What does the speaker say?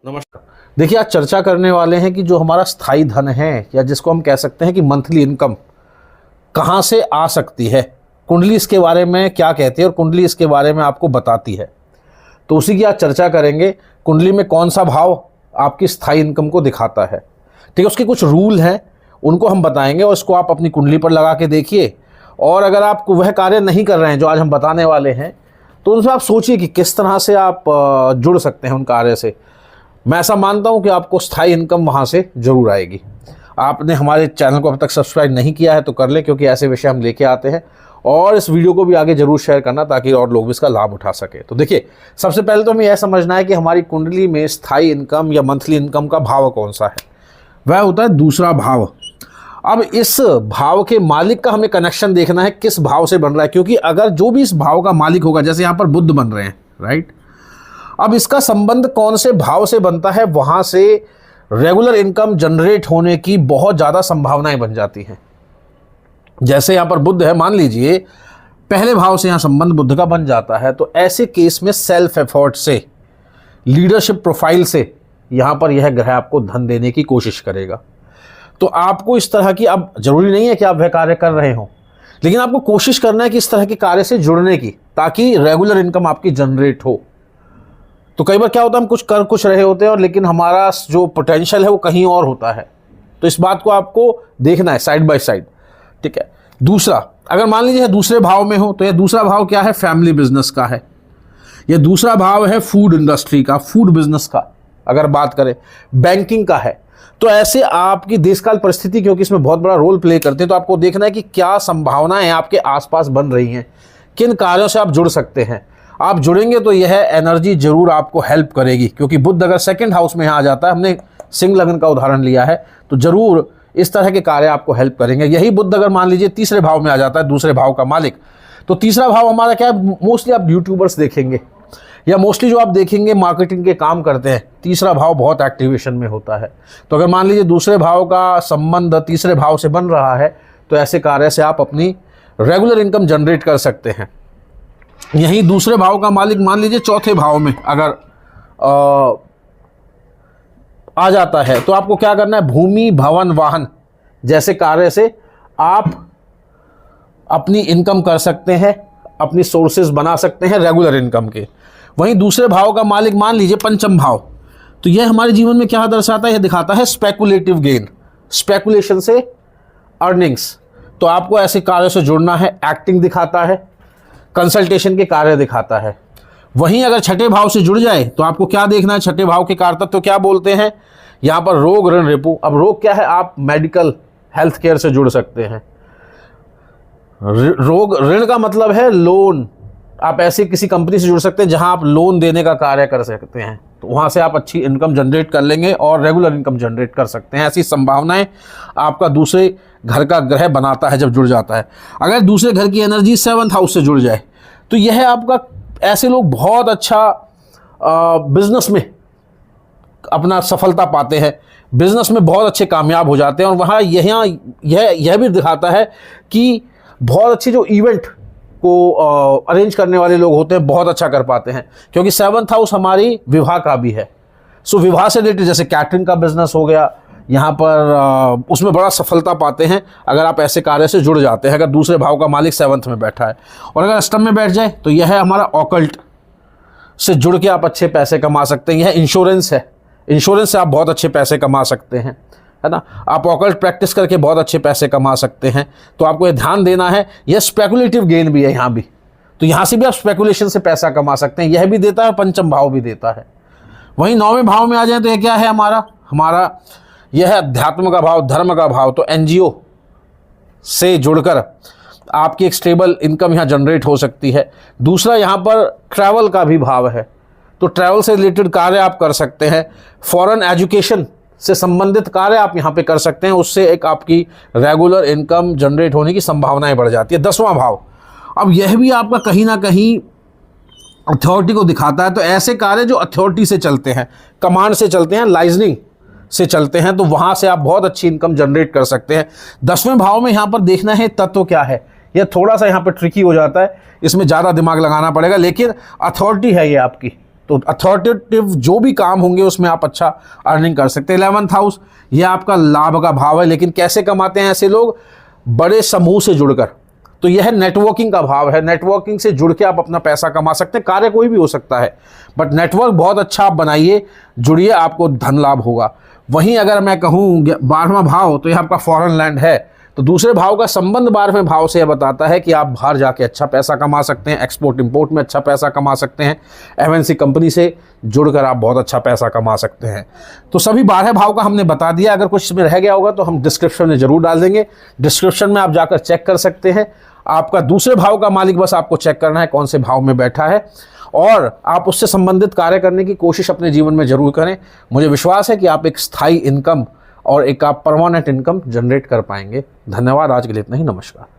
नमस्कार। देखिए, आज चर्चा करने वाले हैं कि जो हमारा स्थायी धन है या जिसको हम कह सकते हैं कि मंथली इनकम कहाँ से आ सकती है, कुंडली इसके बारे में क्या कहती है और कुंडली इसके बारे में आपको बताती है। तो उसी की आज चर्चा करेंगे। कुंडली में कौन सा भाव आपकी स्थायी इनकम को दिखाता है, ठीक है। उसके कुछ रूल हैं, उनको हम बताएंगे और इसको आप अपनी कुंडली पर लगा के देखिए। और अगर आप वह कार्य नहीं कर रहे हैं जो आज हम बताने वाले हैं, तो उनसे आप सोचिए कि किस तरह से आप जुड़ सकते हैं उन कार्य से। मैं ऐसा मानता हूं कि आपको स्थायी इनकम वहां से जरूर आएगी। आपने हमारे चैनल को अब तक सब्सक्राइब नहीं किया है तो कर लें, क्योंकि ऐसे विषय हम लेके आते हैं। और इस वीडियो को भी आगे जरूर शेयर करना ताकि और लोग भी इसका लाभ उठा सके। तो देखिए, सबसे पहले तो हमें यह समझना है कि हमारी कुंडली में स्थायी इनकम या मंथली इनकम का भाव कौन सा है। वह होता है दूसरा भाव। अब इस भाव के मालिक का हमें कनेक्शन देखना है, किस भाव से बन रहा है। क्योंकि अगर जो भी इस भाव का मालिक होगा, जैसे यहाँ पर बुध बन रहे हैं, राइट, अब इसका संबंध कौन से भाव से बनता है, वहां से रेगुलर इनकम जनरेट होने की बहुत ज़्यादा संभावनाएं बन जाती हैं। जैसे यहाँ पर बुध है, मान लीजिए पहले भाव से यहाँ संबंध बुध का बन जाता है, तो ऐसे केस में सेल्फ एफर्ट से, लीडरशिप प्रोफाइल से यहाँ पर यह ग्रह आपको धन देने की कोशिश करेगा। तो आपको इस तरह की, अब जरूरी नहीं है कि आप वह कार्य कर रहे हो, लेकिन आपको कोशिश करना है कि इस तरह के कार्य से जुड़ने की, ताकि रेगुलर इनकम आपकी जनरेट हो। तो कई बार क्या होता है, हम कुछ कर कुछ रहे होते हैं और लेकिन हमारा जो पोटेंशियल है वो कहीं और होता है। तो इस बात को आपको देखना है साइड बाय साइड, ठीक है। दूसरा, अगर मान लीजिए दूसरे भाव में हो, तो यह दूसरा भाव क्या है, फैमिली बिजनेस का है। यह दूसरा भाव है फूड इंडस्ट्री का, फूड बिजनेस का। अगर बात करें बैंकिंग का है, तो ऐसे आपकी देशकाल परिस्थिति, क्योंकि इसमें बहुत बड़ा रोल प्ले करते हैं, तो आपको देखना है कि क्या संभावनाएं आपके आसपास बन रही हैं, किन कार्यों से आप जुड़ सकते हैं। आप जुड़ेंगे तो यह एनर्जी जरूर आपको हेल्प करेगी। क्योंकि बुध अगर सेकंड हाउस में यहाँ आ जाता है, हमने सिंह लग्न का उदाहरण लिया है, तो जरूर इस तरह के कार्य आपको हेल्प करेंगे। यही बुध अगर मान लीजिए तीसरे भाव में आ जाता है, दूसरे भाव का मालिक, तो तीसरा भाव हमारा क्या है, मोस्टली आप यूट्यूबर्स देखेंगे या मोस्टली जो आप देखेंगे मार्केटिंग के काम करते हैं, तीसरा भाव बहुत एक्टिवेशन में होता है। तो अगर मान लीजिए दूसरे भाव का संबंध तीसरे भाव से बन रहा है, तो ऐसे कार्य से आप अपनी रेगुलर इनकम जनरेट कर सकते हैं। यही दूसरे भाव का मालिक मान लीजिए चौथे भाव में अगर आ जाता है, तो आपको क्या करना है, भूमि भवन वाहन जैसे कार्य से आप अपनी इनकम कर सकते हैं, अपनी सोर्सेज बना सकते हैं रेगुलर इनकम के। वहीं दूसरे भाव का मालिक मान लीजिए पंचम भाव, तो यह हमारे जीवन में क्या दर्शाता है, यह दिखाता है स्पेकुलेटिव गेन, स्पेकुलेशन से अर्निंग्स। तो आपको ऐसे कार्यों से जुड़ना है। एक्टिंग दिखाता है, कंसल्टेशन के कार्य दिखाता है। वहीं अगर छठे भाव से जुड़ जाए, तो आपको क्या देखना है, छठे भाव के कारतत्व तो क्या बोलते हैं यहाँ पर, रोग ऋण रिपु। अब रोग क्या है, आप मेडिकल हेल्थ केयर से जुड़ सकते हैं। रोग, ऋण का मतलब है लोन। आप ऐसी किसी कंपनी से जुड़ सकते हैं जहां आप लोन देने का कार्य कर सकते हैं, तो वहां से आप अच्छी इनकम जनरेट कर लेंगे और रेगुलर इनकम जनरेट कर सकते हैं। ऐसी संभावनाएं आपका दूसरे घर का ग्रह बनाता है जब जुड़ जाता है। अगर दूसरे घर की एनर्जी 7th हाउस से जुड़ जाए, तो यह आपका, ऐसे लोग बहुत अच्छा बिजनेस में अपना सफलता पाते हैं, बिजनेस में बहुत अच्छे कामयाब हो जाते हैं। और वहाँ यह भी दिखाता है कि बहुत अच्छे जो इवेंट को अरेंज करने वाले लोग होते हैं, बहुत अच्छा कर पाते हैं। क्योंकि 7th हाउस हमारी विवाह का भी है। सो विवाह से रिलेटेड जैसे कैटरिंग का बिजनेस हो गया, यहाँ पर उसमें बड़ा सफलता पाते हैं अगर आप ऐसे कार्य से जुड़ जाते हैं, अगर दूसरे भाव का मालिक 7th में बैठा है। और अगर अष्टम में बैठ जाए, तो यह है हमारा ऑकल्ट से जुड़ के आप अच्छे पैसे कमा सकते हैं। यह इंश्योरेंस है, इंश्योरेंस से आप बहुत अच्छे पैसे कमा सकते हैं, है ना। आप ऑकल्ट प्रैक्टिस करके बहुत अच्छे पैसे कमा सकते हैं। तो आपको ये ध्यान देना है, यह स्पेकुलेटिव गेन भी है यहाँ भी, तो यहाँ से भी आप स्पेकुलेशन से पैसा कमा सकते हैं। यह भी देता है, पंचम भाव भी देता है। वहीं 9वें भाव में आ जाए, तो यह क्या है हमारा यह है अध्यात्म का भाव, धर्म का भाव। तो एनजीओ से जुड़कर आपकी एक स्टेबल इनकम यहाँ जनरेट हो सकती है। दूसरा, यहाँ पर ट्रैवल का भी भाव है, तो ट्रैवल से रिलेटेड कार्य आप कर सकते हैं। फॉरेन एजुकेशन से संबंधित कार्य आप यहाँ पे कर सकते हैं, उससे एक आपकी रेगुलर इनकम जनरेट होने की संभावनाएं बढ़ जाती है। 10वां भाव, अब यह भी आपका कहीं ना कहीं अथॉरिटी को दिखाता है। तो ऐसे कार्य जो अथॉरिटी से चलते हैं, कमांड से चलते हैं, लाइजनिंग से चलते हैं, तो वहाँ से आप बहुत अच्छी इनकम जनरेट कर सकते हैं। 10वें भाव में यहाँ पर देखना है तत्व क्या है। यह थोड़ा सा यहाँ पर ट्रिकी हो जाता है, इसमें ज़्यादा दिमाग लगाना पड़ेगा, लेकिन अथॉरिटी है ये आपकी, तो अथॉरिटेटिव जो भी काम होंगे उसमें आप अच्छा अर्निंग कर सकते हैं। 11th हाउस ये आपका लाभ का भाव है, लेकिन कैसे कमाते हैं ऐसे लोग? बड़े समूह से जुड़कर। तो यह नेटवर्किंग का भाव है, नेटवर्किंग से जुड़ के आप अपना पैसा कमा सकते हैं। कार्य कोई भी हो सकता है, बट नेटवर्क बहुत अच्छा आप बनाइए, जुड़िए, आपको धन लाभ होगा। वहीं अगर मैं कहूँ 12वां भाव, तो यह आपका फॉरेन लैंड है, तो दूसरे भाव का संबंध 12वें भाव से यह बताता है कि आप बाहर जाके अच्छा पैसा कमा सकते हैं, एक्सपोर्ट इंपोर्ट में अच्छा पैसा कमा सकते हैं, एमएनसी कंपनी से जुड़कर आप बहुत अच्छा पैसा कमा सकते हैं। तो सभी 12 भाव का हमने बता दिया। अगर कुछ में रह गया होगा तो हम डिस्क्रिप्शन में जरूर डाल देंगे, डिस्क्रिप्शन में आप जाकर चेक कर सकते हैं। आपका दूसरे भाव का मालिक बस आपको चेक करना है कौन से भाव में बैठा है, और आप उससे संबंधित कार्य करने की कोशिश अपने जीवन में जरूर करें। मुझे विश्वास है कि आप एक स्थायी इनकम और एक आप परमानेंट इनकम जनरेट कर पाएंगे। धन्यवाद, आज के लिए इतना ही। नमस्कार।